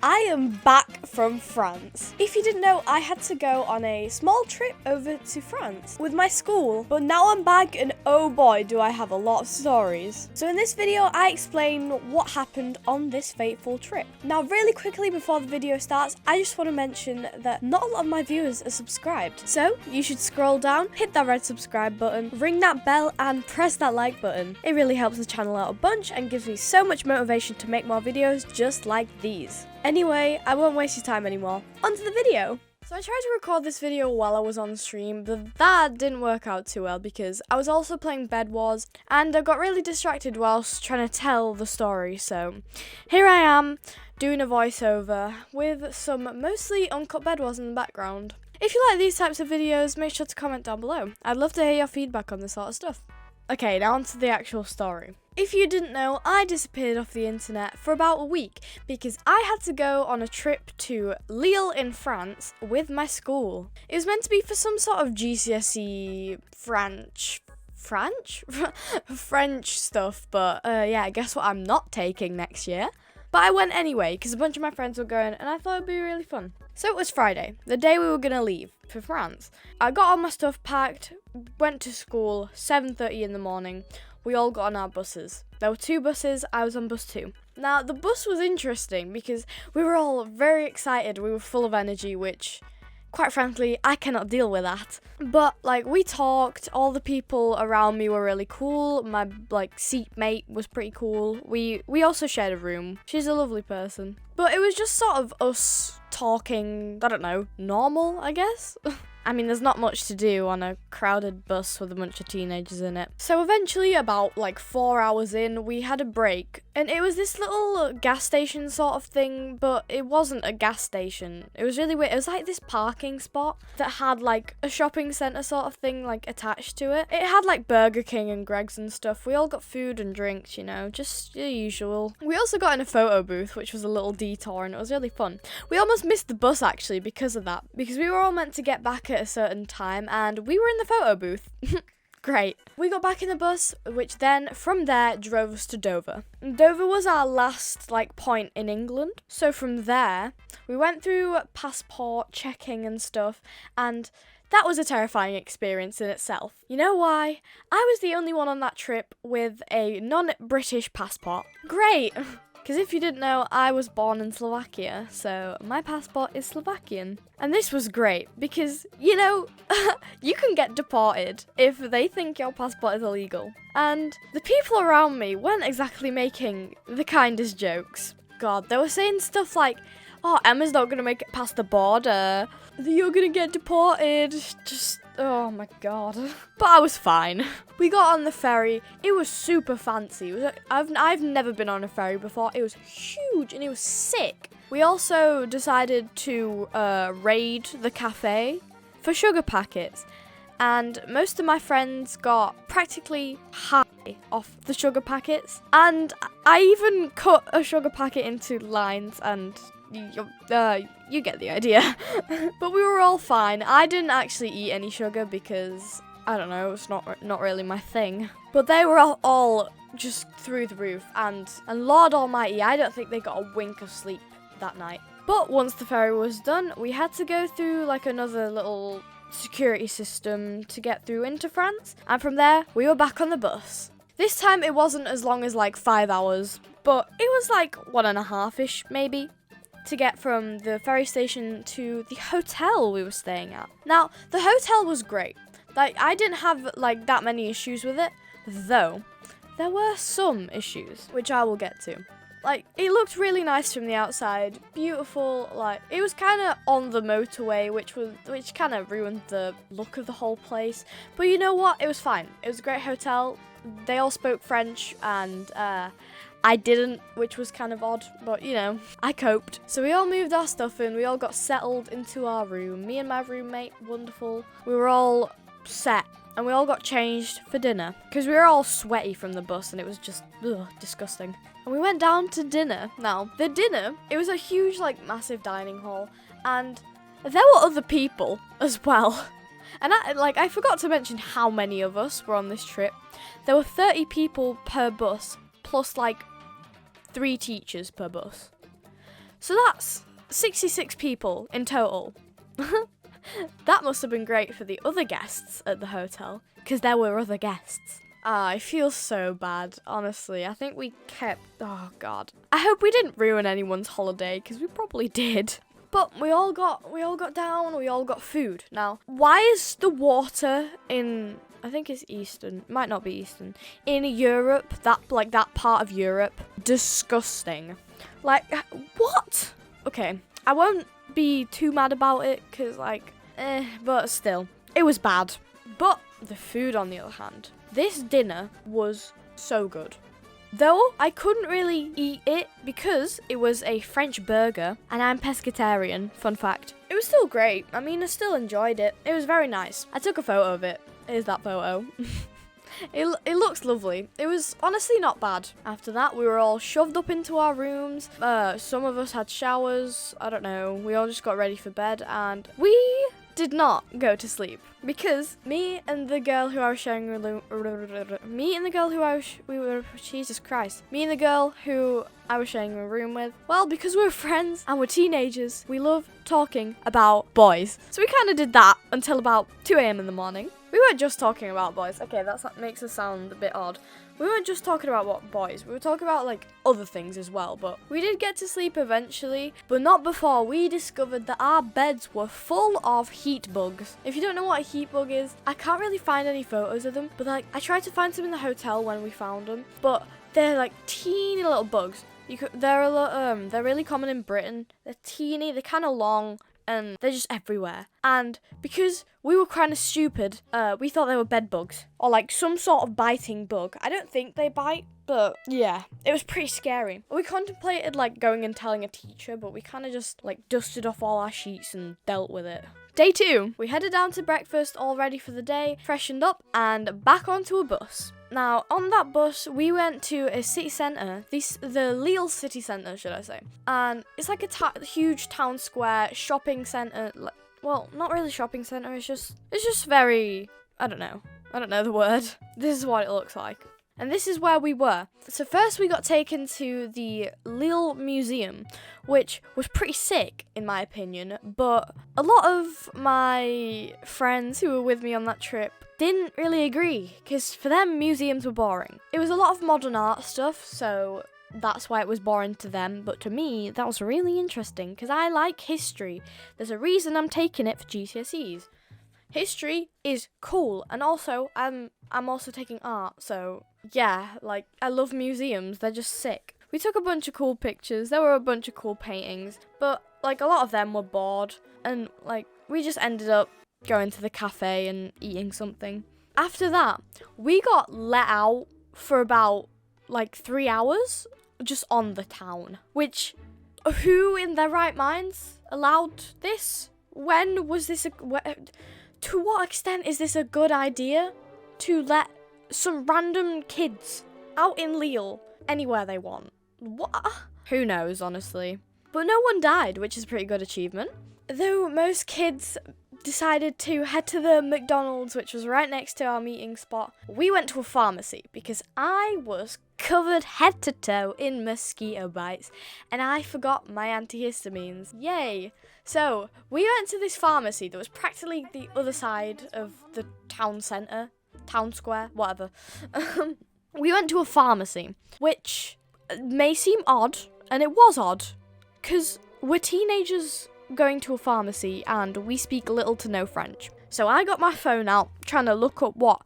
I am back from France. If you didn't know, I had to go on a small trip over to France with my school, but now I'm back and oh boy, do I have a lot of stories. So in this video, I explain what happened on this fateful trip. Now, really quickly before the video starts, I just want to mention that not a lot of my viewers are subscribed. So you should scroll down, hit that red subscribe button, ring that bell and press that like button. It really helps the channel out a bunch and gives me so much motivation to make more videos just like these. Anyway, I won't waste your time anymore. On to the video. So I tried to record this video while I was on stream, but that didn't work out too well because I was also playing Bed Wars and I got really distracted whilst trying to tell the story. So here I am doing a voiceover with some mostly uncut Bed Wars in the background. If you like these types of videos, make sure to comment down below. I'd love to hear your feedback on this sort of stuff. Okay, now on to the actual story. If you didn't know, I disappeared off the internet for about a week because I had to go on a trip to Lille in France with my school. It was meant to be for some sort of GCSE French stuff, but yeah, guess what I'm not taking next year? But I went anyway because a bunch of my friends were going and I thought it'd be really fun. So it was Friday, the day we were going to leave for France. I got all my stuff packed, went to school, 7:30 in the morning. We all got on our buses. There were 2 buses, I was on bus 2. Now, the bus was interesting because we were all very excited. We were full of energy, which, quite frankly, I cannot deal with that. But, we talked. All the people around me were really cool. My, seatmate was pretty cool. We also shared a room. She's a lovely person. But it was just sort of us talking, I don't know, normal, I guess? I mean, there's not much to do on a crowded bus with a bunch of teenagers in it. So eventually, about 4 hours in, we had a break. And it was this little gas station sort of thing, but it wasn't a gas station. It was really weird. It was like this parking spot that had a shopping centre sort of thing attached to it. It had Burger King and Greg's and stuff. We all got food and drinks, just the usual. We also got in a photo booth, which was a little detour, and it was really fun. We almost missed the bus actually because of that, because we were all meant to get back at a certain time and we were in the photo booth. Great. We got back in the bus, which then from there drove us to Dover. Dover was our last point in England. So from there, we went through passport checking and stuff, and that was a terrifying experience in itself. You know why? I was the only one on that trip with a non-British passport. Great. Because if you didn't know, I was born in Slovakia, so my passport is Slovakian. And this was great because, you can get deported if they think your passport is illegal. And the people around me weren't exactly making the kindest jokes. God, they were saying stuff like, oh, Emma's not going to make it past the border. You're going to get deported. Just, oh my God. But I was fine. We got on the ferry. It was super fancy. I've never been on a ferry before. It was huge and it was sick. We also decided to raid the cafe for sugar packets. And most of my friends got practically high off the sugar packets. And I even cut a sugar packet into lines and you get the idea. But we were all fine. I didn't actually eat any sugar because, I don't know, it's not really my thing. But they were all just through the roof. And Lord Almighty, I don't think they got a wink of sleep that night. But once the ferry was done, we had to go through another little security system to get through into France. And from there, we were back on the bus. This time it wasn't as long as 5 hours, but it was 1.5-ish maybe, to get from the ferry station to the hotel we were staying at. Now, the hotel was great. I didn't have that many issues with it, though there were some issues, which I will get to. It looked really nice from the outside, beautiful, it was kind of on the motorway, which kind of ruined the look of the whole place. But you know what? It was fine. It was a great hotel. They all spoke French, and I didn't, which was kind of odd, but I coped. So we all moved our stuff in, we all got settled into our room. Me and my roommate, wonderful. We were all set, and we all got changed for dinner, because we were all sweaty from the bus, and it was just, disgusting. And we went down to dinner. Now, the dinner, it was a huge, massive dining hall, and there were other people as well. And I forgot to mention how many of us were on this trip. There were 30 people per bus, plus 3 teachers per bus. So that's 66 people in total. That must have been great for the other guests at the hotel, because there were other guests. I feel so bad, honestly. I think we kept... Oh, God. I hope we didn't ruin anyone's holiday, because we probably did. But we all got down, we all got food. Now, why is the water in... I think it's Eastern. It might not be Eastern. In Europe, that part of Europe, disgusting. Like, what? Okay, I won't be too mad about it, because, but still, it was bad. But the food, on the other hand, this dinner was so good. Though I couldn't really eat it because it was a French burger and I'm pescatarian, fun fact. It was still great. I mean, I still enjoyed it. It was very nice. I took a photo of it. Here's that photo. It looks lovely. It was honestly not bad. After that, we were all shoved up into our rooms. Some of us had showers. I don't know. We all just got ready for bed and we did not go to sleep because me and the girl who I was sharing a room, with, well, because we're friends and we're teenagers, we love talking about boys. So we kind of did that until about 2 a.m. in the morning. We weren't just talking about boys. Okay, that makes us sound a bit odd. We weren't just talking about what boys. We were talking about other things as well. But we did get to sleep eventually, but not before we discovered that our beds were full of heat bugs. If you don't know what a heat bug is, I can't really find any photos of them. But I tried to find some in the hotel when we found them. But they're teeny little bugs. They're really common in Britain. They're teeny. They're kind of long. And they're just everywhere. And because we were kind of stupid, we thought they were bed bugs. Or some sort of biting bug. I don't think they bite, but yeah. It was pretty scary. We contemplated going and telling a teacher, but we kind of just dusted off all our sheets and dealt with it. Day 2. We headed down to breakfast, all ready for the day, freshened up, and back onto a bus. Now, on that bus, we went to a city centre, the Lille city centre, should I say. And it's a huge town square, shopping centre. Well, not really shopping centre, it's just very, I don't know the word. This is what it looks like. And this is where we were. So first we got taken to the Lille Museum, which was pretty sick, in my opinion. But a lot of my friends who were with me on that trip didn't really agree, because for them, museums were boring. It was a lot of modern art stuff, so that's why it was boring to them. But to me, that was really interesting, because I like history. There's a reason I'm taking it for GCSEs. History is cool, and also I'm also taking art, so yeah, I love museums, they're just sick. We took a bunch of cool pictures, there were a bunch of cool paintings, but a lot of them were bored, and we just ended up going to the cafe and eating something. After that, we got let out for about 3 hours just on the town, which who in their right minds allowed this? When was this to what extent is this a good idea to let some random kids out in Lille anywhere they want? What? Who knows, honestly. But no one died, which is a pretty good achievement. Though most kids decided to head to the McDonald's, which was right next to our meeting spot, we went to a pharmacy because I was covered head to toe in mosquito bites and I forgot my antihistamines. Yay! So we went to this pharmacy that was practically the other side of the town centre, town square, whatever. We went to a pharmacy, which may seem odd, and it was odd, because we're teenagers going to a pharmacy and we speak little to no French. So I got my phone out trying to look up what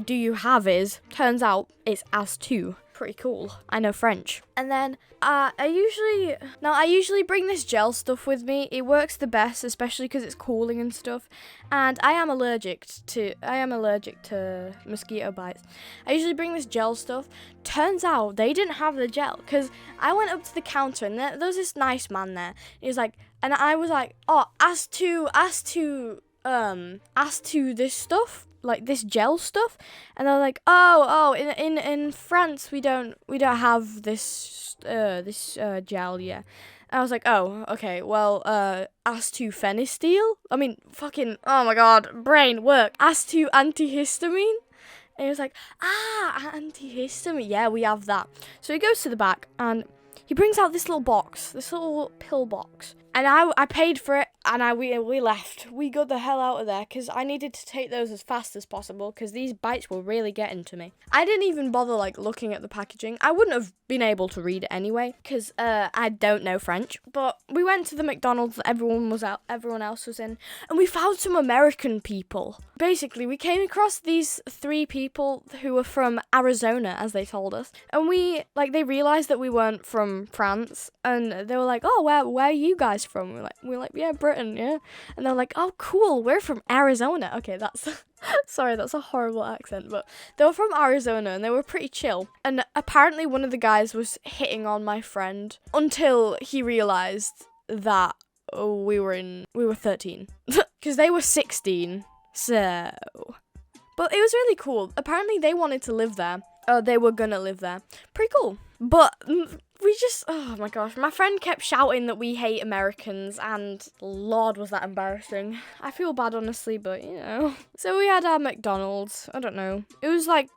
do you have is. Turns out it's as to. Pretty cool. I know French. And then I usually bring this gel stuff with me. It works the best, especially because it's cooling and stuff. And I am allergic to mosquito bites. I usually bring this gel stuff. Turns out they didn't have the gel, because I went up to the counter and there was this nice man there. He was and I was oh, as to this stuff, this gel stuff, and they're in France we don't have this gel, yeah. And I was oh, okay, well, as to phenysteal, oh my god, brain work, as to antihistamine, and he was antihistamine, yeah, we have that. So he goes to the back and he brings out this little box, this little pill box. And I paid for it, and we left. We got the hell out of there, because I needed to take those as fast as possible, because these bites were really getting to me. I didn't even bother, like, looking at the packaging. I wouldn't have been able to read it anyway, because I don't know French. But we went to the McDonald's that everyone else was in, and we found some American people. Basically, we came across these 3 people who were from Arizona, as they told us. And they realized that we weren't from France, and they were like, oh, where are you guys from? We're like, yeah, Britain, yeah. And they're like, oh, cool, we're from Arizona. Okay, that's sorry, that's a horrible accent, but they were from Arizona and they were pretty chill. And apparently one of the guys was hitting on my friend until he realized that we were 13 because they were 16. So, but it was really cool. Apparently they wanted to live there. They were gonna live there. Pretty cool. But oh my gosh, my friend kept shouting that we hate Americans, and Lord, was that embarrassing. I feel bad, honestly, but you know. So we had our McDonald's. I don't know. It was kind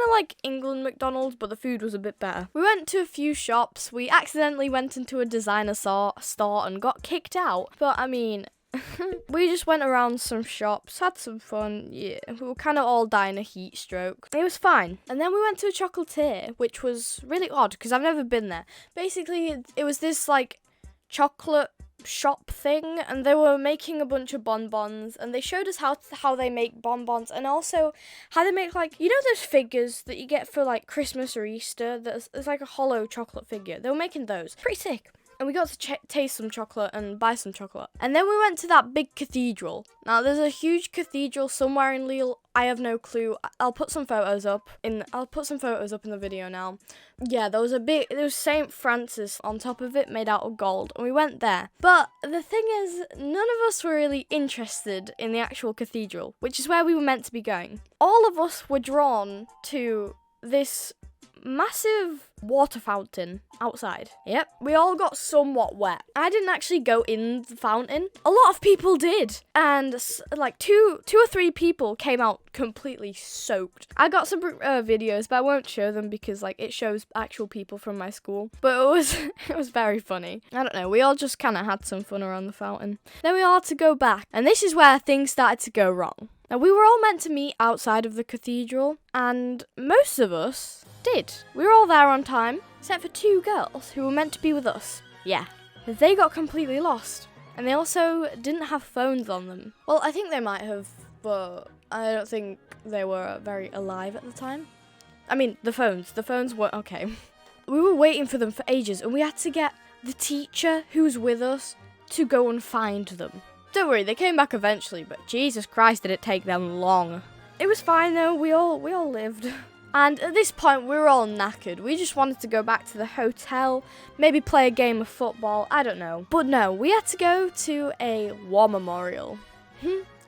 of like England McDonald's, but the food was a bit better. We went to a few shops. We accidentally went into a designer store and got kicked out. But I mean, we just went around some shops, had some fun, yeah. We were kind of all dying a heat stroke. It was fine. And then we went to a chocolatier, which was really odd because I've never been there. Basically, it was this like chocolate shop thing, and they were making a bunch of bonbons, and they showed us how they make bonbons, and also how they make, like, you know those figures that you get for like Christmas or Easter, it's like a hollow chocolate figure. They were making those. Pretty sick. And we got to taste some chocolate and buy some chocolate. And then we went to that big cathedral. Now, there's a huge cathedral somewhere in Lille. I have no clue. I'll put some photos up in the video now. Yeah, there was St. Francis on top of it, made out of gold. And we went there. But the thing is, none of us were really interested in the actual cathedral, which is where we were meant to be going. All of us were drawn to this massive water fountain outside. Yep, we all got somewhat wet. I didn't actually go in the fountain. A lot of people did, and like two or three people came out completely soaked. I got some videos, but I won't show them because like it shows actual people from my school. But it was very funny. I don't know. We all just kind of had some fun around the fountain. Then we all had to go back, and this is where things started to go wrong. Now, we were all meant to meet outside of the cathedral, and most of us did. We were all there on time, except for 2 girls who were meant to be with us. Yeah, they got completely lost, and they also didn't have phones on them. Well, I think they might have, but I don't think they were very alive at the time. I mean, the phones were okay. We were waiting for them for ages, and we had to get the teacher who was with us to go and find them. Don't worry, they came back eventually, but Jesus Christ, did it take them long. It was fine though, we all lived. And at this point, we were all knackered. We just wanted to go back to the hotel, maybe play a game of football, I don't know. But no, we had to go to a war memorial.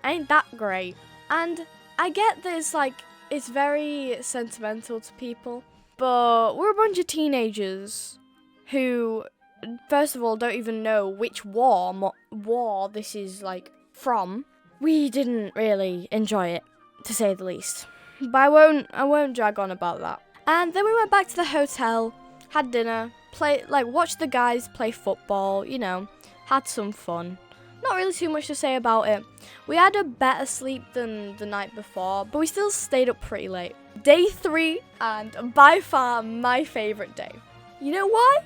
Ain't that great? And I get that it's very sentimental to people, but we're a bunch of teenagers who, first of all, don't even know which war this is like from. We didn't really enjoy it, to say the least. But I won't drag on about that. And then we went back to the hotel, had dinner, watched the guys play football, you know, had some fun. Not really too much to say about it. We had a better sleep than the night before, but we still stayed up pretty late. Day 3, and by far my favourite day. You know why?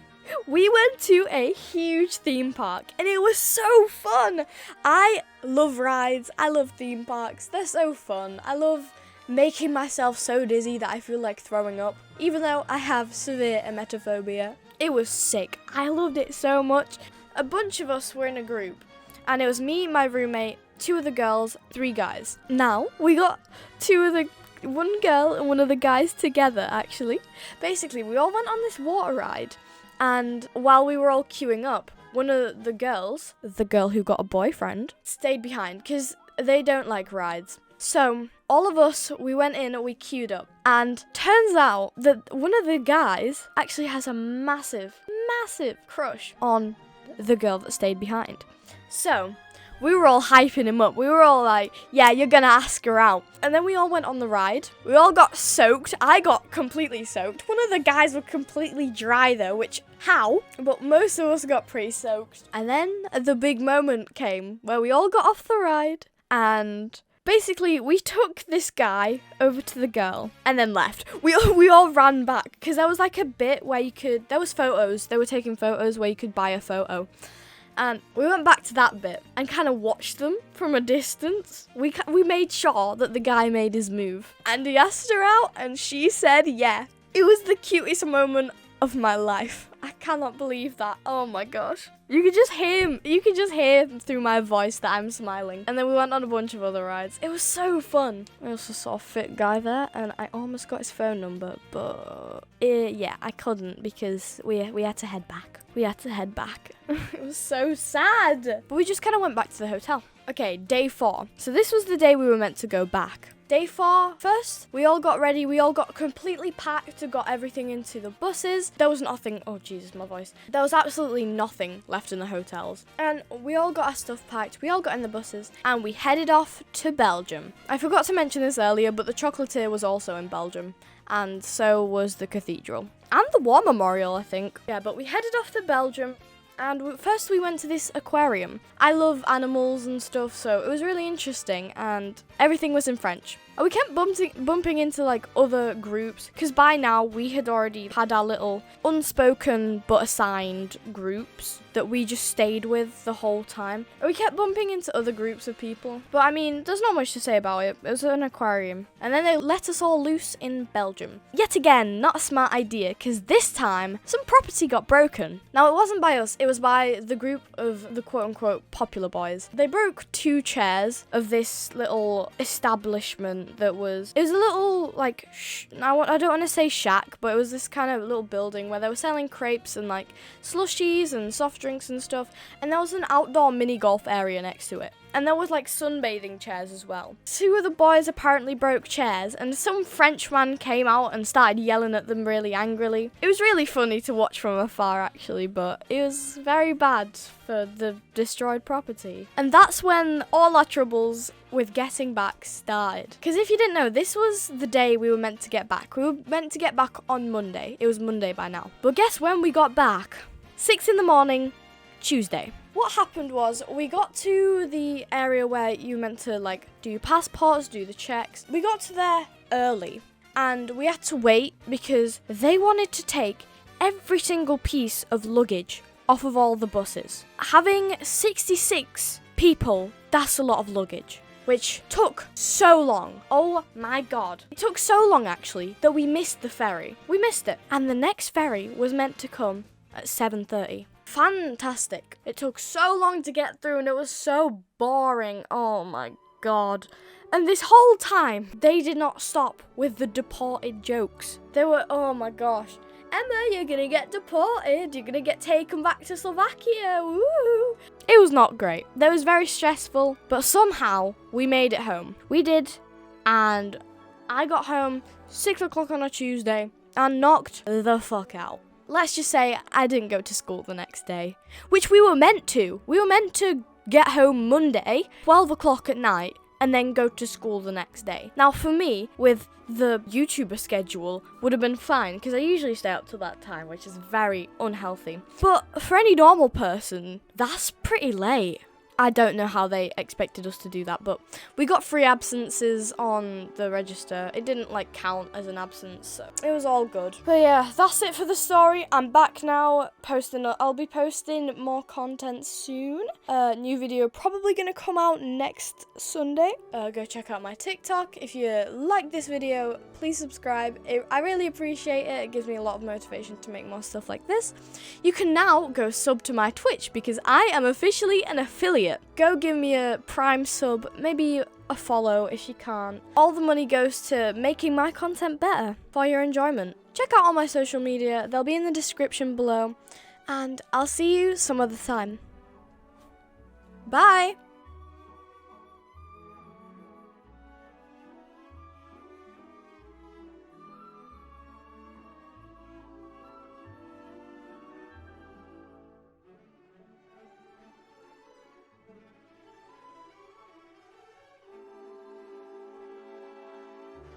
We went to a huge theme park, and it was so fun. I love rides. I love theme parks. They're so fun. I love making myself so dizzy that I feel like throwing up, even though I have severe emetophobia. It was sick. I loved it so much. A bunch of us were in a group, and it was me, my roommate, 2 of the girls, 3 guys. Now, we got 1 girl and 1 of the guys together, actually. Basically, we all went on this water ride. And while we were all queuing up, one of the girls, the girl who got a boyfriend, stayed behind because they don't like rides. So all of us, we went in, we queued up. And turns out that one of the guys actually has a massive crush on the girl that stayed behind. So we were all hyping him up. We were all like, yeah, you're gonna ask her out. And then we all went on the ride. We all got soaked. I got completely soaked. One of the guys were completely dry though, which, how? But most of us got pretty soaked. And then the big moment came where we all got off the ride and basically we took this guy over to the girl and then left. We all ran back because there was like a bit where there was photos. They were taking photos where you could buy a photo. And we went back to that bit and kind of watched them from a distance. We made sure that the guy made his move. And he asked her out and she said yeah. It was the cutest moment of my life. I cannot believe that. Oh my gosh. You could just hear him. You could just hear through my voice that I'm smiling. And then we went on a bunch of other rides. It was so fun. I also saw a fit guy there and I almost got his phone number. But yeah, I couldn't because we had to head back. We had to head back. It was so sad. But we just kind of went back to the hotel. Okay, day 4. So this was the day we were meant to go back. Day 4, first, we all got ready. We all got completely packed, got everything into the buses. There was nothing, oh Jesus, my voice. There was absolutely nothing left in the hotels. And we all got our stuff packed. We all got in the buses and we headed off to Belgium. I forgot to mention this earlier, but the chocolatier was also in Belgium. And so was the cathedral. And the war memorial, I think. Yeah, but we headed off to Belgium. And first we went to this aquarium. I love animals and stuff, so it was really interesting and everything was in French. And we kept bumping into like other groups because by now we had already had our little unspoken but assigned groups that we just stayed with the whole time. And we kept bumping into other groups of people. But I mean, there's not much to say about it. It was an aquarium. And then they let us all loose in Belgium. Yet again, not a smart idea because this time some property got broken. Now it wasn't by us, it was by the group of the quote-unquote popular boys. They broke 2 chairs of this little establishment that was, it was a little like, I don't want to say shack, but it was this kind of little building where they were selling crepes and like slushies and soft drinks and stuff, and there was an outdoor mini golf area next to it. And there was like sunbathing chairs as well. 2 of the boys apparently broke chairs and some Frenchman came out and started yelling at them really angrily. It was really funny to watch from afar actually, but it was very bad for the destroyed property. And that's when all our troubles with getting back started. Because if you didn't know, this was the day we were meant to get back. We were meant to get back on Monday. It was Monday by now. But guess when we got back? 6 in the morning, Tuesday. What happened was we got to the area where you meant to like do your passports, do the checks. We got to there early and we had to wait because they wanted to take every single piece of luggage off of all the buses. Having 66 people, that's a lot of luggage, which took so long. Oh my God. It took so long actually that we missed the ferry. We missed it. And the next ferry was meant to come at 7:30. Fantastic. It took so long to get through and it was so boring. Oh my God. And this whole time, they did not stop with the deported jokes. They were, oh my gosh. Emma, you're gonna get deported. You're gonna get taken back to Slovakia. Woo! It was not great. That was very stressful, but somehow we made it home. We did, and I got home 6 o'clock on a Tuesday and knocked the fuck out. Let's just say I didn't go to school the next day, which we were meant to. We were meant to get home Monday, 12 o'clock at night, and then go to school the next day. Now for me, with the YouTuber schedule, would have been fine, because I usually stay up till that time, which is very unhealthy. But for any normal person, that's pretty late. I don't know how they expected us to do that, but we got 3 absences on the register. It didn't like count as an absence, so it was all good. But yeah, that's it for the story. I'm back now I'll be posting more content soon. New video probably gonna come out next Sunday. Go check out my TikTok. If you like this video, please subscribe. I really appreciate it. It gives me a lot of motivation to make more stuff like this. You can now go sub to my Twitch because I am officially an affiliate. Go give me a Prime sub, maybe a follow if you can't. All the money goes to making my content better for your enjoyment. Check out all my social media, they'll be in the description below, and I'll see you some other time. Bye!